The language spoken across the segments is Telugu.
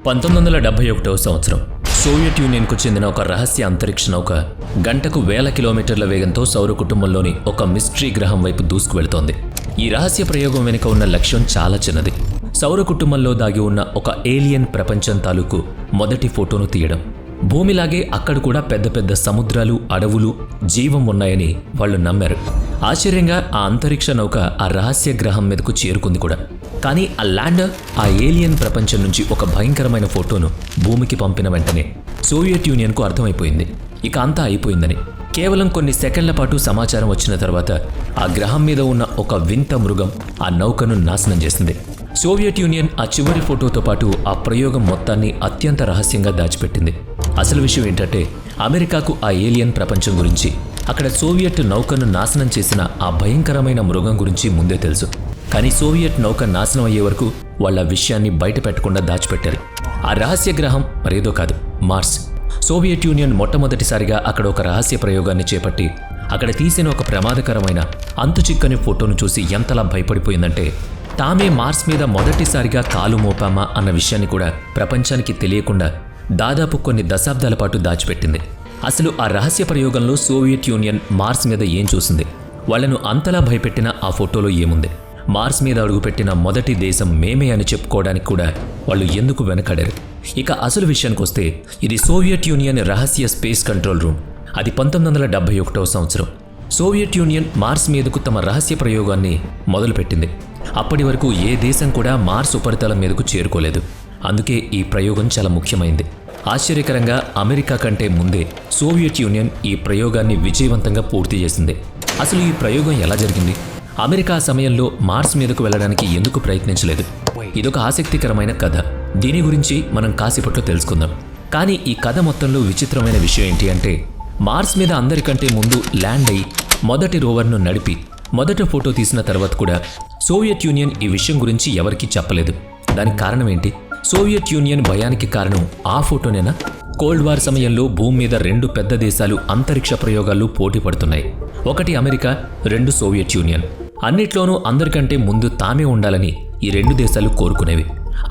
1971 సంవత్సరం సోవియట్ యూనియన్కు చెందిన ఒక రహస్య అంతరిక్ష నౌక గంటకు 1000 కిలోమీటర్ల వేగంతో సౌర కుటుంబంలోని ఒక మిస్టరీ గ్రహం వైపు దూసుకువెళ్తోంది. ఈ రహస్య ప్రయోగం వెనుక ఉన్న లక్ష్యం చాలా చిన్నది. సౌర కుటుంబంలో దాగి ఉన్న ఒక ఏలియన్ ప్రపంచం తాలూకు మొదటి ఫోటోను తీయడం. భూమిలాగే అక్కడ కూడా పెద్ద పెద్ద సముద్రాలు, అడవులు, జీవం ఉన్నాయని వాళ్ళు నమ్మారు. ఆశ్చర్యంగా ఆ అంతరిక్ష నౌక ఆ రహస్య గ్రహం మీదకు చేరుకుంది కూడా. కానీ ఆ ల్యాండర్ ఆ ఏలియన్ ప్రపంచం నుంచి ఒక భయంకరమైన ఫోటోను భూమికి పంపిన వెంటనే సోవియట్ యూనియన్కు అర్థమైపోయింది, ఇక అంతా అయిపోయిందని. కేవలం కొన్ని సెకండ్ల పాటు సమాచారం వచ్చిన తర్వాత ఆ గ్రహం మీద ఉన్న ఒక వింత మృగం ఆ నౌకను నాశనం చేసింది. సోవియట్ యూనియన్ ఆ చివరి ఫోటోతో పాటు ఆ ప్రయోగం మొత్తాన్ని అత్యంత రహస్యంగా దాచిపెట్టింది. అసలు విషయం ఏంటంటే అమెరికాకు ఆ ఏలియన్ ప్రపంచం గురించి, అక్కడ సోవియట్ నౌకను నాశనం చేసిన ఆ భయంకరమైన మృగం గురించి ముందే తెలుసు. కానీ సోవియట్ నౌక నాశనం అయ్యే వరకు వాళ్ళ విషయాన్ని బయట పెట్టకుండా దాచిపెట్టారు. ఆ రహస్య గ్రహం మరేదో కాదు, మార్స్. సోవియట్ యూనియన్ మొట్టమొదటిసారిగా అక్కడ ఒక రహస్య ప్రయోగాన్ని చేపట్టి అక్కడ తీసిన ఒక ప్రమాదకరమైన అంతుచిక్కని ఫోటోను చూసి ఎంతలా భయపడిపోయిందంటే తామే మార్స్ మీద మొదటిసారిగా కాలు మోపామా అన్న విషయాన్ని కూడా ప్రపంచానికి తెలియకుండా దాదాపు కొన్ని దశాబ్దాల పాటు దాచిపెట్టింది. అసలు ఆ రహస్య ప్రయోగంలో సోవియట్ యూనియన్ మార్స్ మీద ఏం చూసింది? వాళ్లను అంతలా భయపెట్టిన ఆ ఫోటోలో ఏముంది? మార్స్ మీద అడుగుపెట్టిన మొదటి దేశం మేమే అని చెప్పుకోవడానికి కూడా వాళ్ళు ఎందుకు వెనకడారు? ఇక అసలు విషయానికి వస్తే ఇది సోవియట్ యూనియన్ రహస్య స్పేస్ కంట్రోల్ రూమ్. అది 1971 సంవత్సరం. సోవియట్ యూనియన్ మార్స్ మీదకు తమ రహస్య ప్రయోగాన్ని మొదలుపెట్టింది. అప్పటి వరకు ఏ దేశం కూడా మార్స్ ఉపరితలం మీదకు చేరుకోలేదు. అందుకే ఈ ప్రయోగం చాలా ముఖ్యమైంది. ఆశ్చర్యకరంగా అమెరికా కంటే ముందే సోవియట్ యూనియన్ ఈ ప్రయోగాన్ని విజయవంతంగా పూర్తి చేసింది. అసలు ఈ ప్రయోగం ఎలా జరిగింది? అమెరికా సమయంలో మార్స్ మీదకు వెళ్ళడానికి ఎందుకు ప్రయత్నించలేదు? ఇదొక ఆసక్తికరమైన కథ. దీని గురించి మనం కాసేపట్లో తెలుసుకుందాం. కానీ ఈ కథ మొత్తంలో విచిత్రమైన విషయం ఏంటి అంటే మార్స్ మీద అందరికంటే ముందు ల్యాండ్ అయి మొదటి రోవర్ను నడిపి మొదటి ఫోటో తీసిన తర్వాత కూడా సోవియట్ యూనియన్ ఈ విషయం గురించి ఎవరికీ చెప్పలేదు. దానికి కారణం ఏంటి? సోవియట్ యూనియన్ భయానికి కారణం ఆ ఫోటోనేనా? కోల్డ్ వార్ సమయంలో భూమి మీద 2 పెద్ద దేశాలు అంతరిక్ష ప్రయోగాలు పోటీ పడుతున్నాయి. ఒకటి అమెరికా, 2 సోవియట్ యూనియన్. అన్నిట్లోనూ అందరికంటే ముందు తామే ఉండాలని ఈ 2 దేశాలు కోరుకునేవి.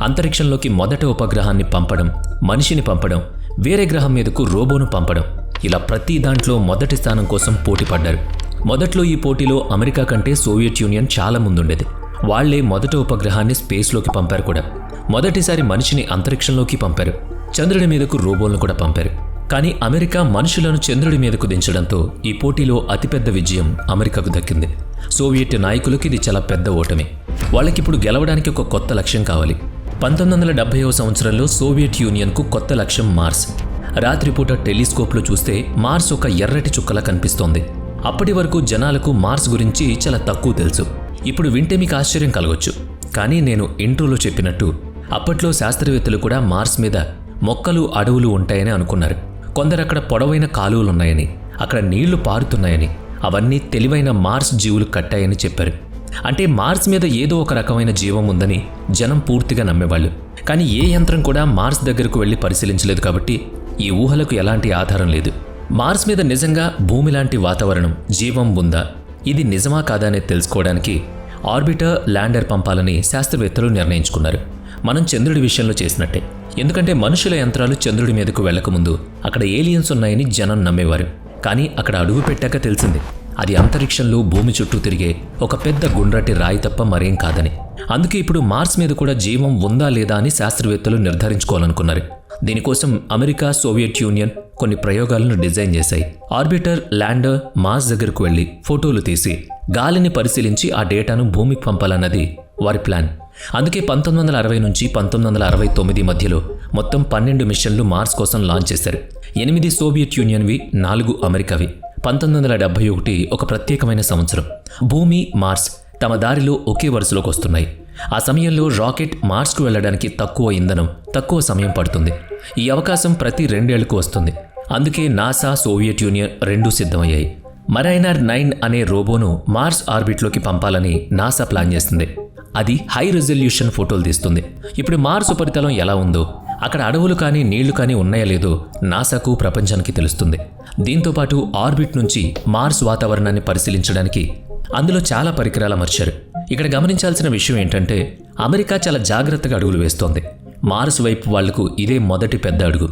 అంతరిక్షంలోకి మొదట ఉపగ్రహాన్ని పంపడం, మనిషిని పంపడం, వేరే గ్రహం మీదకు రోబోను పంపడం, ఇలా ప్రతి దాంట్లో మొదటి స్థానం కోసం పోటీ పడ్డారు. మొదట్లో ఈ పోటీలో అమెరికా కంటే సోవియట్ యూనియన్ చాలా ముందుండేది. వాళ్లే మొదట ఉపగ్రహాన్ని స్పేస్లోకి పంపారు కూడా. మొదటిసారి మనిషిని అంతరిక్షంలోకి పంపారు. చంద్రుడి మీదకు రోబోలను కూడా పంపారు. కానీ అమెరికా మనుషులను చంద్రుడి మీదకు దించడంతో ఈ పోటీలో అతిపెద్ద విజయం అమెరికాకు దక్కింది. సోవియట్ నాయకులకు ఇది చాలా పెద్ద ఓటమి. వాళ్ళకిప్పుడు గెలవడానికి ఒక కొత్త లక్ష్యం కావాలి. 1970వ సంవత్సరంలో సోవియట్ యూనియన్కు కొత్త లక్ష్యం మార్స్. రాత్రిపూట టెలిస్కోప్లో చూస్తే మార్స్ ఒక ఎర్రటి చుక్కలా కనిపిస్తోంది. అప్పటి వరకు జనాలకు మార్స్ గురించి చాలా తక్కువ తెలుసు. ఇప్పుడు వింటే మీకు ఆశ్చర్యం కలగొచ్చు. కానీ నేను ఇంట్రోలో చెప్పినట్టు అప్పట్లో శాస్త్రవేత్తలు కూడా మార్స్ మీద మొక్కలు, అడవులు ఉంటాయని అనుకున్నారు. కొందరు అక్కడ పొడవైన కాలువలున్నాయని, అక్కడ నీళ్లు పారుతున్నాయని, అవన్నీ తెలివైన మార్స్ జీవులు కట్టాయని చెప్పారు. అంటే మార్స్ మీద ఏదో ఒక రకమైన జీవం ఉందని జనం పూర్తిగా నమ్మేవాళ్ళు. కానీ ఏ యంత్రం కూడా మార్స్ దగ్గరకు వెళ్ళి పరిశీలించలేదు కాబట్టి ఈ ఊహలకు ఎలాంటి ఆధారం లేదు. మార్స్ మీద నిజంగా భూమి లాంటి వాతావరణం, జీవం ఉందా, ఇది నిజమా కాదా అనేది తెలుసుకోవడానికి ఆర్బిటర్, ల్యాండర్ పంపాలని శాస్త్రవేత్తలు నిర్ణయించుకున్నారు. మనం చంద్రుడి విషయంలో చేసినట్టే. ఎందుకంటే మనుషుల యంత్రాలు చంద్రుడి మీదకు వెళ్లకముందు అక్కడ ఏలియన్స్ ఉన్నాయని జనం నమ్మేవారు. కానీ అక్కడ అడుగు పెట్టాక తెలిసింది అది అంతరిక్షంలో భూమి చుట్టూ తిరిగే ఒక పెద్ద గుండ్రటి రాయి తప్ప మరేం కాదని. అందుకే ఇప్పుడు మార్స్ మీద కూడా జీవం ఉందా లేదా అని శాస్త్రవేత్తలు నిర్ధారించుకోవాలనుకున్నారు. దీనికోసం అమెరికా, సోవియట్ యూనియన్ కొన్ని ప్రయోగాలను డిజైన్ చేశాయి. ఆర్బిటర్, ల్యాండర్ మార్స్ దగ్గరకు వెళ్లి ఫోటోలు తీసి గాలిని పరిశీలించి ఆ డేటాను భూమికి పంపాలన్నది వారి ప్లాన్. అందుకే 1960 నుంచి 1969 మధ్యలో మొత్తం 12 మిషన్లు మార్స్ కోసం లాంచ్ చేశారు. 8 సోవియట్ యూనియన్వి, 4 అమెరికావి. 1971 ఒక ప్రత్యేకమైన సంవత్సరం. భూమి, మార్స్ తమ దారిలో ఒకే వరుసలోకి వస్తున్నాయి. ఆ సమయంలో రాకెట్ మార్స్కు వెళ్లడానికి తక్కువ ఇంధనం, తక్కువ సమయం పడుతుంది. ఈ అవకాశం ప్రతి 2 ఏళ్లకు వస్తుంది. అందుకే నాసా, సోవియట్ యూనియన్ 2 సిద్ధమయ్యాయి. మరైనర్ 9 అనే రోబోను మార్స్ ఆర్బిట్లోకి పంపాలని నాసా ప్లాన్ చేస్తుంది. అది హై రెజల్యూషన్ ఫోటోలు తీస్తుంది. ఇప్పుడు మార్స్ ఉపరితలం ఎలా ఉందో, అక్కడ అడవులు కానీ నీళ్లు కానీ ఉన్నాయో లేదో నాసాకు, ప్రపంచానికి తెలుస్తుంది. దీంతోపాటు ఆర్బిట్ నుంచి మార్స్ వాతావరణాన్ని పరిశీలించడానికి అందులో చాలా పరికరాలు అమర్చారు. ఇక్కడ గమనించాల్సిన విషయం ఏంటంటే అమెరికా చాలా జాగ్రత్తగా అడుగులు వేస్తోంది. మార్స్ వైపు వాళ్లకు ఇదే మొదటి పెద్ద అడుగు.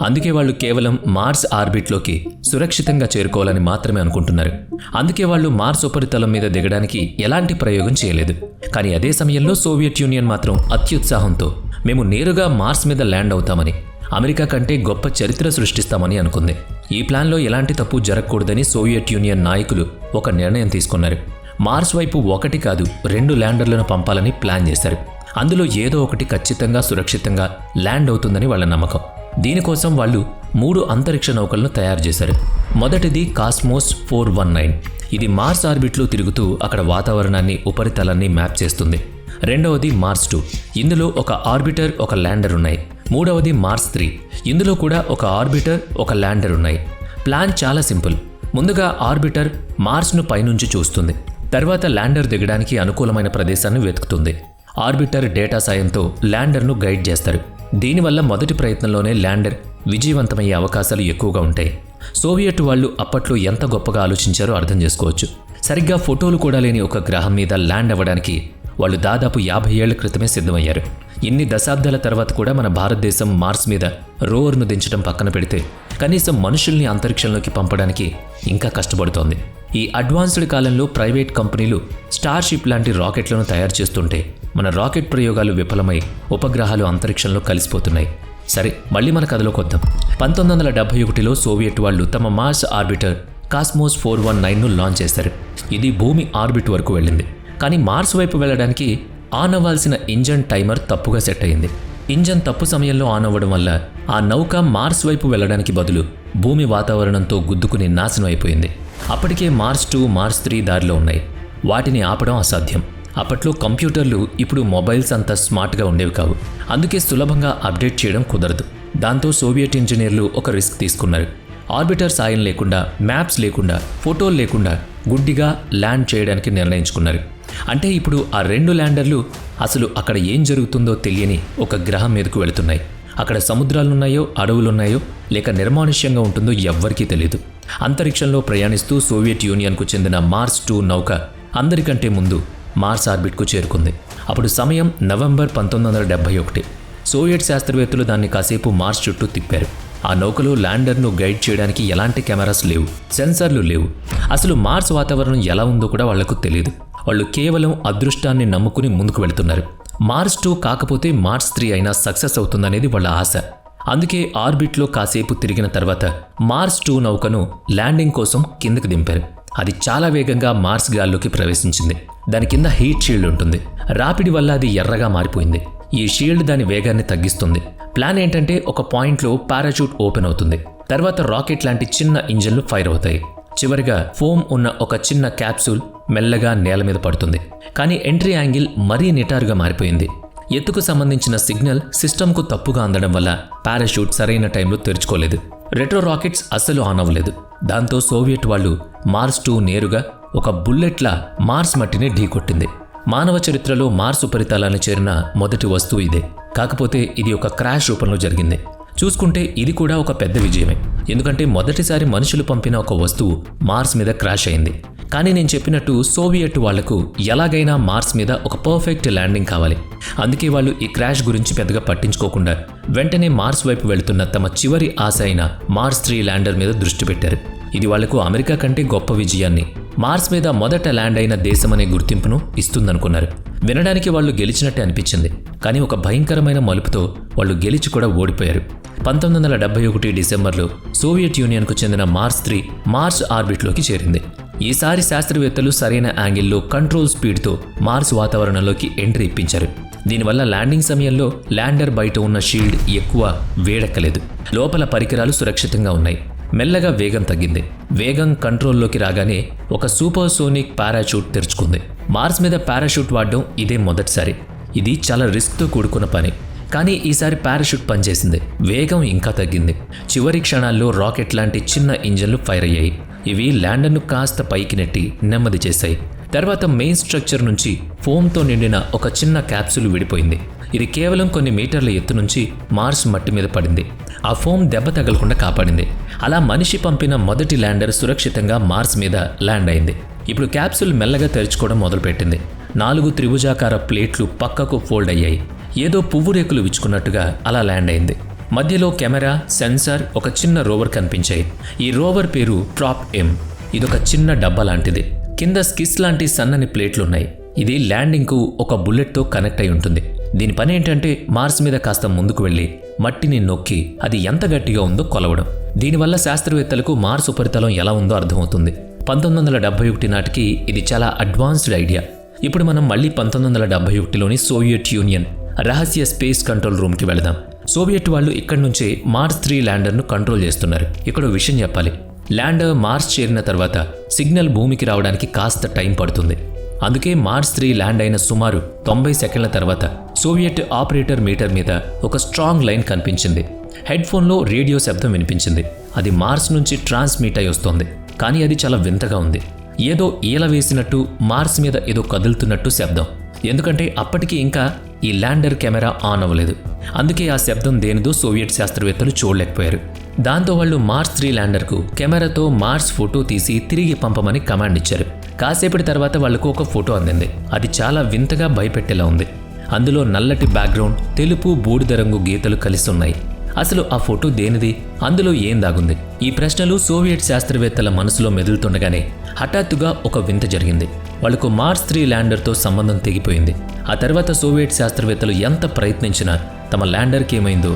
అందుకే వాళ్ళు కేవలం మార్స్ ఆర్బిట్లోకి సురక్షితంగా చేరుకోవాలని మాత్రమే అనుకుంటున్నారు. అందుకే వాళ్ళు మార్స్ ఉపరితలం మీద దిగడానికి ఎలాంటి ప్రయోగం చేయలేదు. కానీ అదే సమయంలో సోవియట్ యూనియన్ మాత్రం అత్యుత్సాహంతో మేము నేరుగా మార్స్ మీద ల్యాండ్ అవుతామని, అమెరికా కంటే గొప్ప చరిత్ర సృష్టిస్తామని అనుకుంది. ఈ ప్లాన్లో ఎలాంటి తప్పు జరగకూడదని సోవియట్ యూనియన్ నాయకులు ఒక నిర్ణయం తీసుకున్నారు. మార్స్ వైపు 1 కాదు 2 ల్యాండర్లను పంపాలని ప్లాన్ చేశారు. అందులో ఏదో ఒకటి ఖచ్చితంగా సురక్షితంగా ల్యాండ్ అవుతుందని వాళ్ళ నమ్మకం. దీనికోసం వాళ్ళు 3 అంతరిక్ష నౌకలను తయారు చేశారు. మొదటిది కాస్మోస్ 419. ఇది మార్స్ ఆర్బిట్లో తిరుగుతూ అక్కడ వాతావరణాన్ని, ఉపరితలాన్ని మ్యాప్ చేస్తుంది. రెండవది మార్స్ 2. ఇందులో ఒక ఆర్బిటర్, ఒక ల్యాండర్ ఉన్నాయి. మూడవది మార్స్ 3. ఇందులో కూడా ఒక ఆర్బిటర్, ఒక ల్యాండర్ ఉన్నాయి. ప్లాన్ చాలా సింపుల్. ముందుగా ఆర్బిటర్ మార్స్ను పైనుంచి చూస్తుంది. తర్వాత ల్యాండర్ దిగడానికి అనుకూలమైన ప్రదేశాన్ని వెతుకుతుంది. ఆర్బిటర్ డేటా సాయంతో ల్యాండర్ను గైడ్ చేస్తారు. దీనివల్ల మొదటి ప్రయత్నంలోనే ల్యాండర్ విజయవంతమయ్యే అవకాశాలు ఎక్కువగా ఉంటాయి. సోవియట్ వాళ్ళు అప్పట్లో ఎంత గొప్పగా ఆలోచించారో అర్థం చేసుకోవచ్చు. సరిగ్గా ఫోటోలు కూడా లేని ఒక గ్రహం మీద ల్యాండ్ అవ్వడానికి వాళ్ళు దాదాపు 50 ఏళ్ల క్రితమే సిద్ధమయ్యారు. ఇన్ని దశాబ్దాల తర్వాత కూడా మన భారతదేశం మార్స్ మీద రోవర్ను దించడం పక్కన పెడితే కనీసం మనుషుల్ని అంతరిక్షంలోకి పంపడానికి ఇంకా కష్టపడుతోంది. ఈ అడ్వాన్స్డ్ కాలంలో ప్రైవేట్ కంపెనీలు స్టార్షిప్ లాంటి రాకెట్లను తయారు చేస్తుంటే మన రాకెట్ ప్రయోగాలు విఫలమై ఉపగ్రహాలు అంతరిక్షంలో కలిసిపోతున్నాయి. సరే, మళ్ళీ మన కథలోకి వద్దాం. 1971లో సోవియట్ వాళ్ళు తమ మార్స్ ఆర్బిటర్ కాస్మోస్ 419ను లాంచ్ చేశారు. ఇది భూమి ఆర్బిట్ వరకు వెళ్ళింది. కానీ మార్స్ వైపు వెళ్ళడానికి ఆన్ అవ్వాల్సిన ఇంజన్ టైమర్ తప్పుగా సెట్ అయింది. ఇంజన్ తప్పు సమయంలో ఆన్ అవ్వడం వల్ల ఆ నౌక మార్స్ వైపు వెళ్ళడానికి బదులు భూమి వాతావరణంతో గుద్దుకుని నాశనం అయిపోయింది. అప్పటికే మార్స్ 2, మార్స్ 3 దారిలో ఉన్నాయి. వాటిని ఆపడం అసాధ్యం. అప్పట్లో కంప్యూటర్లు ఇప్పుడు మొబైల్స్ అంత స్మార్ట్గా ఉండేవి కావు. అందుకే సులభంగా అప్డేట్ చేయడం కుదరదు. దాంతో సోవియట్ ఇంజనీర్లు ఒక రిస్క్ తీసుకున్నారు. ఆర్బిటర్ సాయం లేకుండా, మ్యాప్స్ లేకుండా, ఫోటోలు లేకుండా గుడ్డిగా ల్యాండ్ చేయడానికి నిర్ణయించుకున్నారు. అంటే ఇప్పుడు ఆ 2 ల్యాండర్లు అసలు అక్కడ ఏం జరుగుతుందో తెలియని ఒక గ్రహం మీదకు వెళుతున్నాయి. అక్కడ సముద్రాలున్నాయో, అడవులున్నాయో, లేక నిర్మానుష్యంగా ఉంటుందో ఎవ్వరికీ తెలియదు. అంతరిక్షంలో ప్రయాణిస్తూ సోవియట్ యూనియన్కు చెందిన మార్స్ 2 నౌక అందరికంటే ముందు మార్స్ ఆర్బిట్కు చేరుకుంది. అప్పుడు సమయం నవంబర్ 1971. సోవియట్ శాస్త్రవేత్తలు దాన్ని కాసేపు మార్స్ చుట్టూ తిప్పారు. ఆ నౌకలో ల్యాండర్ను గైడ్ చేయడానికి ఎలాంటి కెమెరాస్ లేవు, సెన్సార్లు లేవు. అసలు మార్స్ వాతావరణం ఎలా ఉందో కూడా వాళ్లకు తెలియదు. వాళ్ళు కేవలం అదృష్టాన్ని నమ్ముకుని ముందుకు వెళుతున్నారు. మార్స్ 2 కాకపోతే మార్స్ 3 అయినా సక్సెస్ అవుతుందనేది వాళ్ళ ఆశ. అందుకే ఆర్బిట్లో కాసేపు తిరిగిన తర్వాత మార్స్ 2 నౌకను ల్యాండింగ్ కోసం కిందకి దింపారు. అది చాలా వేగంగా మార్స్ గాల్లోకి ప్రవేశించింది. దాని కింద హీట్ షీల్డ్ ఉంటుంది. రాపిడి వల్ల అది ఎర్రగా మారిపోయింది. ఈ షీల్డ్ దాని వేగాన్ని తగ్గిస్తుంది. ప్లాన్ ఏంటంటే ఒక పాయింట్లో పారాచూట్ ఓపెన్ అవుతుంది. తర్వాత రాకెట్ లాంటి చిన్న ఇంజన్లు ఫైర్ అవుతాయి. చివరిగా ఫోమ్ ఉన్న ఒక చిన్న క్యాప్సూల్ మెల్లగా నేల మీద పడుతుంది. కానీ ఎంట్రీ యాంగిల్ మరీ నిటారుగా మారిపోయింది. ఎత్తుకు సంబంధించిన సిగ్నల్ సిస్టమ్కు తప్పుగా అందడం వల్ల పారాషూట్ సరైన టైంలో తెరుచుకోలేదు. రెట్రో రాకెట్స్ అస్సలు ఆన్ అవ్వలేదు. దాంతో సోవియట్ వాళ్ళు మార్స్ 2 నేరుగా ఒక బుల్లెట్లా మార్స్ మట్టిని ఢీకొట్టింది. మానవ చరిత్రలో మార్స్ ఉపరితలాన్ని చేరిన మొదటి వస్తువు ఇదే. కాకపోతే ఇది ఒక క్రాష్ రూపంలో జరిగింది. చూసుకుంటే ఇది కూడా ఒక పెద్ద విజయమే. ఎందుకంటే మొదటిసారి మనుషులు పంపిన ఒక వస్తువు మార్స్ మీద క్రాష్ అయింది. కానీ నేను చెప్పినట్టు సోవియట్ వాళ్లకు ఎలాగైనా మార్స్ మీద ఒక పర్ఫెక్ట్ ల్యాండింగ్ కావాలి. అందుకే వాళ్ళు ఈ క్రాష్ గురించి పెద్దగా పట్టించుకోకుండా వెంటనే మార్స్ వైపు వెళుతున్న తమ చివరి ఆశ అయిన మార్స్ 3 ల్యాండర్ మీద దృష్టి పెట్టారు. ఇది వాళ్లకు అమెరికా కంటే గొప్ప విజయాన్ని, మార్స్ మీద మొదట ల్యాండ్ అయిన దేశమనే గుర్తింపును ఇస్తుందనుకున్నారు. వినడానికి వాళ్ళు గెలిచినట్టే అనిపించింది. కానీ ఒక భయంకరమైన మలుపుతో వాళ్ళు గెలిచి కూడా ఓడిపోయారు. 1971 డిసెంబర్లో సోవియట్ యూనియన్కు చెందిన మార్స్ 3 మార్స్ ఆర్బిట్లోకి చేరింది. ఈసారి శాస్త్రవేత్తలు సరైన యాంగిల్లో కంట్రోల్ స్పీడ్తో మార్స్ వాతావరణంలోకి ఎంట్రీ ఇప్పించారు. దీనివల్ల ల్యాండింగ్ సమయంలో ల్యాండర్ బయట ఉన్న షీల్డ్ ఎక్కువ వేడెక్కలేదు. లోపల పరికరాలు సురక్షితంగా ఉన్నాయి. మెల్లగా వేగం తగ్గింది. వేగం కంట్రోల్లోకి రాగానే ఒక సూపర్సోనిక్ పారాచూట్ తెరుచుకుంది. మార్స్ మీద పారాషూట్ వాడడం ఇదే మొదటిసారి. ఇది చాలా రిస్క్తో కూడుకున్న పని. కానీ ఈసారి పారాషూట్ పనిచేసింది. వేగం ఇంకా తగ్గింది. చివరి క్షణాల్లో రాకెట్ లాంటి చిన్న ఇంజన్లు ఫైర్ అయ్యాయి. ఇవి ల్యాండర్ను కాస్త పైకి నెట్టి నెమ్మది చేశాయి. తర్వాత మెయిన్ స్ట్రక్చర్ నుంచి ఫోమ్తో నిండిన ఒక చిన్న క్యాప్సూల్ విడిపోయింది. ఇది కేవలం కొన్ని మీటర్ల ఎత్తు నుంచి మార్స్ మట్టి మీద పడింది. ఆ ఫోమ్ దెబ్బ తగలకుండా కాపాడింది. అలా మనిషి పంపిన మొదటి ల్యాండర్ సురక్షితంగా మార్స్ మీద ల్యాండ్ అయింది. ఇప్పుడు క్యాప్సూల్ మెల్లగా తెరుచుకోవడం మొదలుపెట్టింది. 4 త్రిభుజాకార ప్లేట్లు పక్కకు ఫోల్డ్ అయ్యాయి. ఏదో పువ్వు రేకులు విచ్చుకున్నట్టుగా అలా ల్యాండ్ అయింది. మధ్యలో కెమెరా, సెన్సార్, ఒక చిన్న రోవర్ కనిపించాయి. ఈ రోవర్ పేరు ప్రాప్-M. ఇదొక చిన్న డబ్బా లాంటిది. కింద స్కిస్ లాంటి సన్నని ప్లేట్లున్నాయి. ఇది ల్యాండింగ్కు ఒక బుల్లెట్తో కనెక్ట్ అయి ఉంటుంది. దీని పని ఏంటంటే మార్స్ మీద కాస్త ముందుకు వెళ్ళి మట్టిని నొక్కి అది ఎంత గట్టిగా ఉందో కొలవడం. దీనివల్ల శాస్త్రవేత్తలకు మార్స్ ఉపరితలం ఎలా ఉందో అర్థమవుతుంది. 1971 నాటికి ఇది చాలా అడ్వాన్స్డ్ ఐడియా. ఇప్పుడు మనం మళ్ళీ 1971లోని సోవియట్ యూనియన్ రహస్య స్పేస్ కంట్రోల్ రూమ్కి వెళదాం. సోవియట్ వాళ్ళు ఇక్కడి నుంచే మార్స్ 3 ల్యాండర్ను కంట్రోల్ చేస్తున్నారు. ఇక్కడ విషయం చెప్పాలి. ల్యాండర్ మార్స్ చేరిన తర్వాత సిగ్నల్ భూమికి రావడానికి కాస్త టైం పడుతుంది. అందుకే మార్స్ 3 ల్యాండ్ అయిన సుమారు 90 సెకండ్ల తర్వాత సోవియట్ ఆపరేటర్ మీటర్ మీద ఒక స్ట్రాంగ్ లైన్ కనిపించింది. హెడ్ఫోన్లో రేడియో శబ్దం వినిపించింది. అది మార్స్ నుంచి ట్రాన్స్మిట్ అయి వస్తోంది. కానీ అది చాలా వింతగా ఉంది. ఏదో ఈల వేసినట్టు, మార్స్ మీద ఏదో కదులుతున్నట్టు శబ్దం. ఎందుకంటే అప్పటికి ఇంకా ఈ ల్యాండర్ కెమెరా ఆన్ అవ్వలేదు. అందుకే ఆ శబ్దం దేనిదో సోవియట్ శాస్త్రవేత్తలు చూడలేకపోయారు. దాంతో వాళ్ళు మార్స్ 3 ల్యాండర్కు కెమెరాతో మార్స్ ఫోటో తీసి తిరిగి పంపమని కమాండ్ ఇచ్చారు. కాసేపటి తర్వాత వాళ్లకు ఒక ఫోటో అందింది. అది చాలా వింతగా భయపెట్టేలా ఉంది. అందులో నల్లటి బ్యాక్గ్రౌండ్, తెలుపు బూడిద రంగు గీతలు కలిసి ఉన్నాయి. అసలు ఆ ఫోటో దేనిది? అందులో ఏం దాగుంది? ఈ ప్రశ్నలు సోవియట్ శాస్త్రవేత్తల మనసులో మెదులుతుండగానే హఠాత్తుగా ఒక వింత జరిగింది. వాళ్లకు మార్స్ 3 ల్యాండర్తో సంబంధం తెగిపోయింది. ఆ తర్వాత సోవియట్ శాస్త్రవేత్తలు ఎంత ప్రయత్నించినా తమ ల్యాండర్కి ఏమైందో,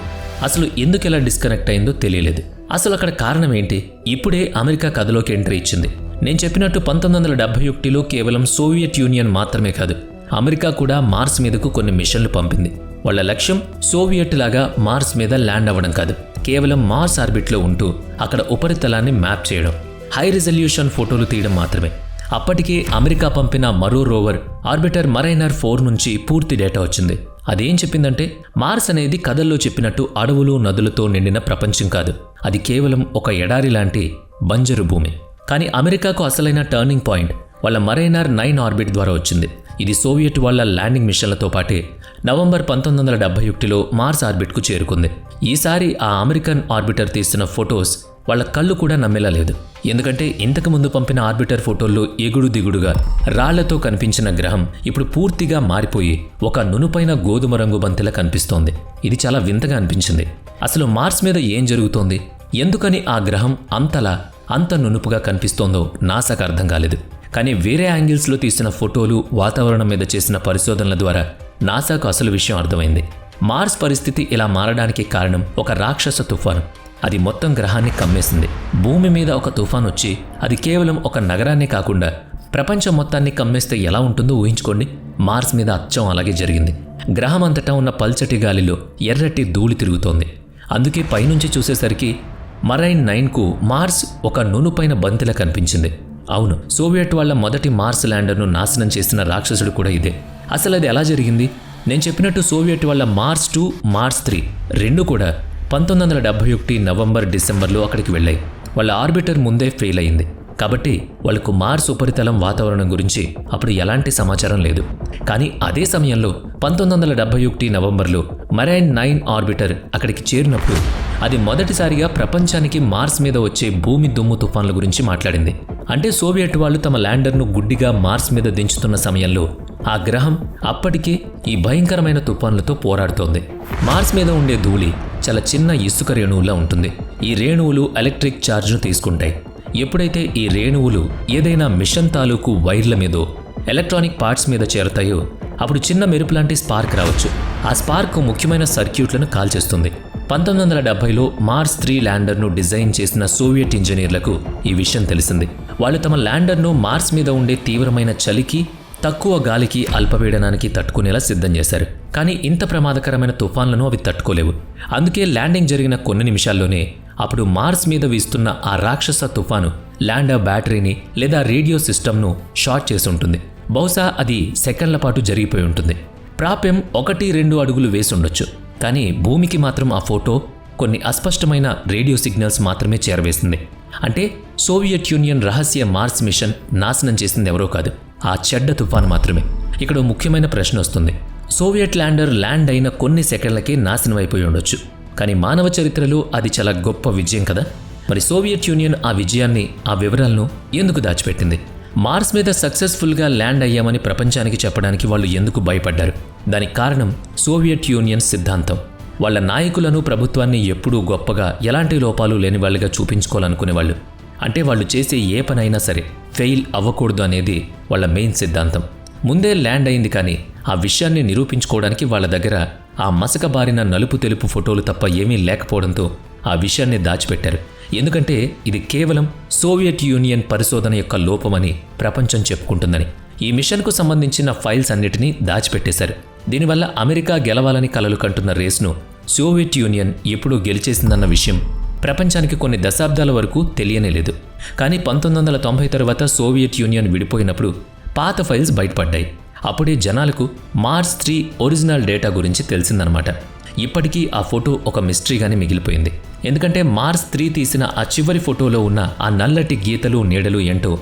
అసలు ఎందుకు ఎలా డిస్కనెక్ట్ అయిందో తెలియలేదు. అసలు అక్కడ కారణం ఏంటి? ఇప్పుడే అమెరికా కథలోకి ఎంట్రీ ఇచ్చింది. నేను చెప్పినట్టు 1971లో కేవలం సోవియట్ యూనియన్ మాత్రమే కాదు, అమెరికా కూడా మార్స్ మీదకు కొన్ని మిషన్లు పంపింది. వాళ్ళ లక్ష్యం సోవియట్ లాగా మార్స్ మీద ల్యాండ్ అవ్వడం కాదు, కేవలం మార్స్ ఆర్బిట్లో ఉంటూ అక్కడ ఉపరితలాన్ని మ్యాప్ చేయడం, హై రిజల్యూషన్ ఫోటోలు తీయడం మాత్రమే. అప్పటికే అమెరికా పంపిన మరో రోవర్ ఆర్బిటర్ మరైనర్ 4 నుంచి పూర్తి డేటా వచ్చింది. అదేం చెప్పిందంటే మార్స్ అనేది కథల్లో చెప్పినట్టు అడవులు, నదులతో నిండిన ప్రపంచం కాదు. అది కేవలం ఒక ఎడారి లాంటి బంజరు భూమి. కానీ అమెరికాకు అసలైన టర్నింగ్ పాయింట్ వాళ్ళ మరైనర్ 9 ఆర్బిట్ ద్వారా వచ్చింది. ఇది సోవియట్ వాళ్ళ ల్యాండింగ్ మిషన్లతో పాటే నవంబర్ 1971లో మార్స్ ఆర్బిట్కు చేరుకుంది. ఈసారి ఆ అమెరికన్ ఆర్బిటర్ తీసిన ఫొటోస్ వాళ్ళ కళ్ళు కూడా నమ్మేలా లేదు. ఎందుకంటే ఇంతకుముందు పంపిన ఆర్బిటర్ ఫోటోల్లో ఎగుడు దిగుడుగా రాళ్లతో కనిపించిన గ్రహం ఇప్పుడు పూర్తిగా మారిపోయి ఒక నునుపైన గోధుమ రంగు బంతిలా కనిపిస్తోంది. ఇది చాలా వింతగా అనిపించింది. అసలు మార్స్ మీద ఏం జరుగుతోంది? ఎందుకని ఆ గ్రహం అంత నునుపుగా కనిపిస్తోందో నాసాకు అర్థం కాలేదు. కానీ వేరే యాంగిల్స్లో తీసిన ఫోటోలు, వాతావరణం మీద చేసిన పరిశోధనల ద్వారా నాసాకు అసలు విషయం అర్థమైంది. మార్స్ పరిస్థితి ఇలా మారడానికి కారణం ఒక రాక్షస తుఫాను. అది మొత్తం గ్రహాన్ని కమ్మేసింది. భూమి మీద ఒక తుఫాన్ వచ్చి అది కేవలం ఒక నగరాన్నే కాకుండా ప్రపంచం మొత్తాన్ని కమ్మేస్తే ఎలా ఉంటుందో ఊహించుకోండి. మార్స్ మీద అచ్చం అలాగే జరిగింది. గ్రహం అంతటా ఉన్న పల్చటి గాలిలో ఎర్రటి ధూళి తిరుగుతోంది. అందుకే పైనుంచి చూసేసరికి మరైన్ 9కు మార్స్ ఒక నునుపైన బంతిలా కనిపించింది. అవును, సోవియట్ వాళ్ళ మొదటి మార్స్ ల్యాండర్ను నాశనం చేసిన రాక్షసుడు కూడా ఇదే. అసలు అది ఎలా జరిగింది? నేను చెప్పినట్టు సోవియట్ వాళ్ళ మార్స్ 2, మార్స్ 3 రెండు కూడా 1971 నవంబర్, డిసెంబర్లో అక్కడికి వెళ్ళాయి. వాళ్ళ ఆర్బిటర్ ముందే ఫెయిల్ అయింది. కాబట్టి వాళ్లకు మార్స్ ఉపరితలం వాతావరణం గురించి అప్పుడు ఎలాంటి సమాచారం లేదు. కానీ అదే సమయంలో 1971 నవంబర్లో మరైన్ 9 ఆర్బిటర్ అక్కడికి చేరినప్పుడు అది మొదటిసారిగా ప్రపంచానికి మార్స్ మీద వచ్చే భూమి దుమ్ము తుఫాన్ల గురించి మాట్లాడింది. అంటే సోవియట్ వాళ్ళు తమ ల్యాండర్ను గుడ్డిగా మార్స్ మీద దించుతున్న సమయంలో ఆ గ్రహం అప్పటికే ఈ భయంకరమైన తుఫాన్లతో పోరాడుతోంది. మార్స్ మీద ఉండే ధూళి చాలా చిన్న ఇసుక రేణువులా ఉంటుంది. ఈ రేణువులు ఎలక్ట్రిక్ ఛార్జ్ను తీసుకుంటాయి. ఎప్పుడైతే ఈ రేణువులు ఏదైనా మిషన్ తాలూకు వైర్ల మీదో, ఎలక్ట్రానిక్ పార్ట్స్ మీద చేరతాయో అప్పుడు చిన్న మెరుపు లాంటి స్పార్క్ రావచ్చు. ఆ స్పార్క్ ముఖ్యమైన సర్క్యూట్లను కాల్చేస్తుంది. 1970లో మార్స్ 3 ల్యాండర్ను డిజైన్ చేసిన సోవియట్ ఇంజనీర్లకు ఈ విషయం తెలిసింది. వాళ్ళు తమ ల్యాండర్ను మార్స్ మీద ఉండే తీవ్రమైన చలికి, తక్కువ గాలికి, అల్పపీడనానికి తట్టుకునేలా సిద్ధం చేశారు. కానీ ఇంత ప్రమాదకరమైన తుఫాన్లను అవి తట్టుకోలేవు. అందుకే ల్యాండింగ్ జరిగిన కొన్ని నిమిషాల్లోనే అప్పుడు మార్స్ మీద వీస్తున్న ఆ రాక్షస తుఫాను ల్యాండర్ బ్యాటరీని లేదా రేడియో సిస్టమ్ను షార్ట్ చేసి ఉంటుంది. బహుశా అది సెకండ్ల పాటు జరిగిపోయి ఉంటుంది. ప్రాప్-M 1-2 అడుగులు వేసి ఉండొచ్చు. కానీ భూమికి మాత్రం ఆ ఫోటో కొన్ని అస్పష్టమైన రేడియో సిగ్నల్స్ మాత్రమే చేరవేసింది. అంటే సోవియట్ యూనియన్ రహస్య మార్స్ మిషన్ నాశనం చేసింది ఎవరో కాదు, ఆ చెడ్డ తుఫాను మాత్రమే. ఇక్కడ ముఖ్యమైన ప్రశ్న వస్తుంది. సోవియట్ ల్యాండర్ ల్యాండ్ అయిన కొన్ని సెకండ్లకే నాశనం అయిపోయి ఉండొచ్చు. కానీ మానవ చరిత్రలో అది చాలా గొప్ప విజయం కదా. మరి సోవియట్ యూనియన్ ఆ విజయాన్ని, ఆ వివరాలను ఎందుకు దాచిపెట్టింది? మార్స్ మీద సక్సెస్ఫుల్గా ల్యాండ్ అయ్యామని ప్రపంచానికి చెప్పడానికి వాళ్ళు ఎందుకు భయపడ్డారు? దానికి కారణం సోవియట్ యూనియన్ సిద్ధాంతం. వాళ్ళ నాయకులను, ప్రభుత్వాన్ని ఎప్పుడూ గొప్పగా, ఎలాంటి లోపాలు లేని వాళ్ళుగా చూపించుకోవాలనుకునేవాళ్ళు. అంటే వాళ్ళు చేసే ఏ పనైనా సరే ఫెయిల్ అవ్వకూడదు అనేది వాళ్ళ మెయిన్ సిద్ధాంతం. ముందే ల్యాండ్ అయింది, కానీ ఆ విషయాన్ని నిరూపించుకోవడానికి వాళ్ళ దగ్గర ఆ మసకబారిన నలుపు తెలుపు ఫోటోలు తప్ప ఏమీ లేకపోవడంతో ఆ విషయాన్ని దాచిపెట్టారు. ఎందుకంటే ఇది కేవలం సోవియట్ యూనియన్ పరిశోధన యొక్క లోపమని ప్రపంచం చెప్పుకుంటుందని. ఈ మిషన్కు సంబంధించిన ఫైల్స్ అన్నిటినీ దాచిపెట్టేశారు. దీనివల్ల అమెరికా గెలవాలని కలలు కంటున్న రేస్ను సోవియట్ యూనియన్ ఎప్పుడూ గెలిచేసిందన్న విషయం ప్రపంచానికి కొన్ని దశాబ్దాల వరకు తెలియనేలేదు. కానీ 1990 తర్వాత సోవియట్ యూనియన్ విడిపోయినప్పుడు పాత ఫైల్స్ బయటపడ్డాయి. అప్పుడే జనాలకు మార్స్ 3 ఒరిజినల్ డేటా గురించి తెలిసిందనమాట. ఇప్పటికీ ఆ ఫోటో ఒక మిస్టరీగానే మిగిలిపోయింది. ఎందుకంటే మార్స్ 3 తీసిన ఆ చివరి ఫోటోలో ఉన్న ఆ నల్లటి గీతలు, నీడలు ఏంటో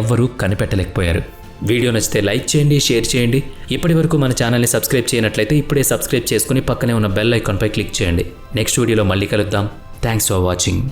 ఎవ్వరూ కనిపెట్టలేకపోయారు. వీడియో నచ్చితే లైక్ చేయండి, షేర్ చేయండి. ఇప్పటి వరకు మన ఛానల్ని సబ్స్క్రైబ్ చేయనట్లయితే ఇప్పుడే సబ్స్క్రైబ్ చేసుకుని పక్కనే ఉన్న బెల్ ఐకాన్పై క్లిక్ చేయండి. నెక్స్ట్ వీడియోలో మళ్ళీ కలుద్దాం. Thanks for watching.